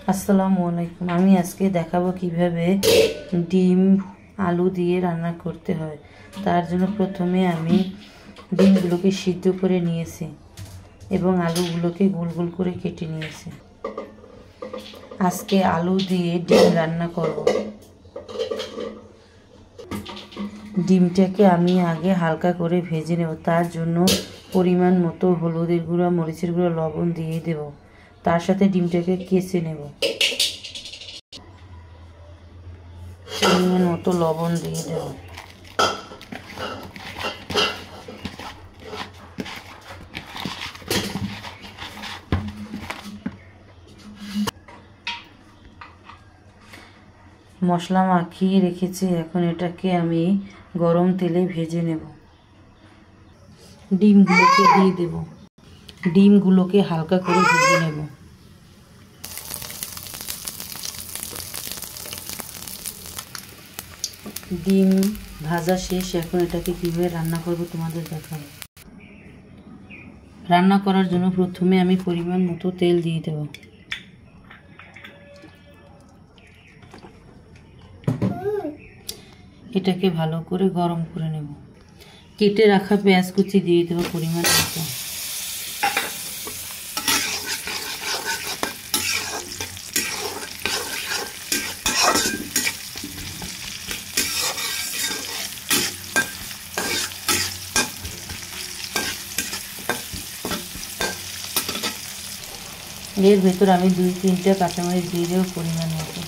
আসসালামু আলাইকুম। আমি আজকে দেখাবো কিভাবে ডিম আলু দিয়ে রান্না করতে হয়। তার জন্য প্রথমে আমি ডিমগুলোকে সিদ্ধ করে নিয়েছি এবং আলুগুলোকে গোল গোল করে কেটে নিয়েছি। আজকে আলু দিয়ে ডিম রান্না করব। ডিমটাকে আমি আগে হালকা করে ভেজে নেব। তার জন্য পরিমাণ মতো হলুদের গুঁড়া, মরিচের গুঁড়া, লবণ দিয়ে দেব। তার সাথে ডিমটাকে কেচে নেব। পরিমাণ মতো লবণ দিয়ে দেব। মশলা মাখিয়ে রেখেছি, এখন এটাকে আমি গরম তেলে ভেজে নেব। ডিমগুলোকে দিয়ে দেব। ডিমগুলোকে হালকা করে ভেজে নেব। ডিম ভাজা শেষ, এখন এটাকে কীভাবে রান্না করব তোমাদের দেখাবো। রান্না করার জন্য প্রথমে আমি পরিমাণ মতো তেল দিয়ে দেব। এটাকে ভালো করে গরম করে নেব। কেটে রাখা পেঁয়াজ কুচি দিয়ে দেব পরিমাণ মতো। এর ভেতর আমি 2-3টা কাঁচামরিচ দিয়ে দেবো পরিমাণ মতো।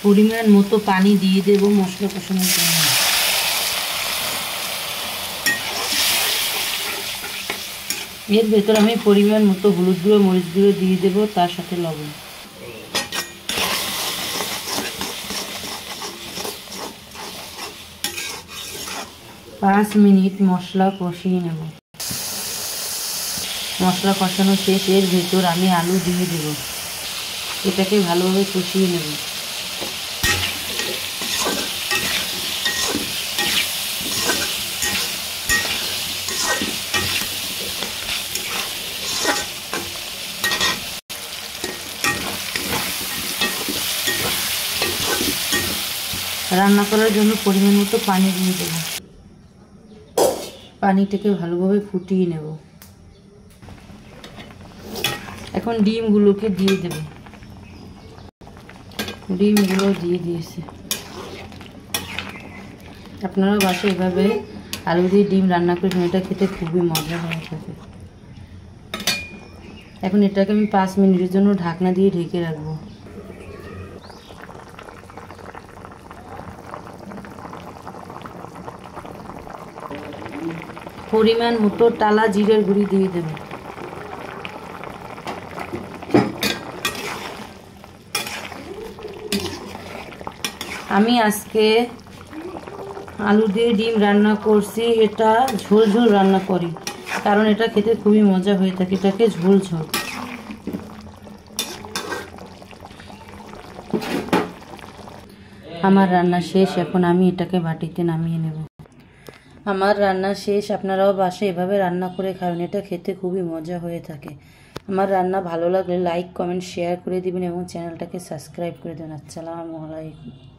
পরিমাণ মতো পানি দিয়ে দেব মশলা কষানোর জন্য। এর ভেতর আমি পরিমাণ মতো হলুদ গুঁড়ো, মরিচ গুঁড়ো দিয়ে দেব, তার সাথে লবণ। পাঁচ মিনিট মশলা কষিয়ে নেব। মশলা কষানো শেষ, এর ভেতর আমি আলু দিয়ে দেব। এটাকে ভালোভাবে কষিয়ে নেব। রান্না করার জন্য পরিমাণ মতো পানি দিয়ে দেব। পানিটাকে ভালোভাবে ফুটিয়ে নেব। এখন ডিমগুলোকে দিয়ে দেব। ডিমগুলো দিয়ে দিয়েছি। আপনারা বাসায় এভাবে আলু দিয়ে ডিম রান্না করবেন, এটা খেতে খুবই মজা হয়ে থাকে। এখন এটাকে আমি 5 মিনিটের জন্য ঢাকনা দিয়ে ঢেকে রাখবো। পরিমাণ মতো টালা জিরার গুঁড়ি দিয়ে দেব। আমি আজকে আলু দিয়ে ডিম রান্না করছি, এটা ঝোল ঝোল রান্না করি, কারণ এটা খেতে খুবই মজা হয়ে থাকে। এটাকে ঝোল ঝোল। আমার রান্না শেষ, এখন আমি এটাকে বাটিতে নামিয়ে নেব। আমার রান্না শেষ, আপনারাও বাসায় এভাবে রান্না করে খাবেন, এটা খেতে খুবই মজা হয়ে থাকে। আমার রান্না ভালো লাগলে লাইক, কমেন্ট, শেয়ার করে দিবেন এবং চ্যানেলটাকে সাবস্ক্রাইব করে দেবেন। আসসালামু আলাইকুম।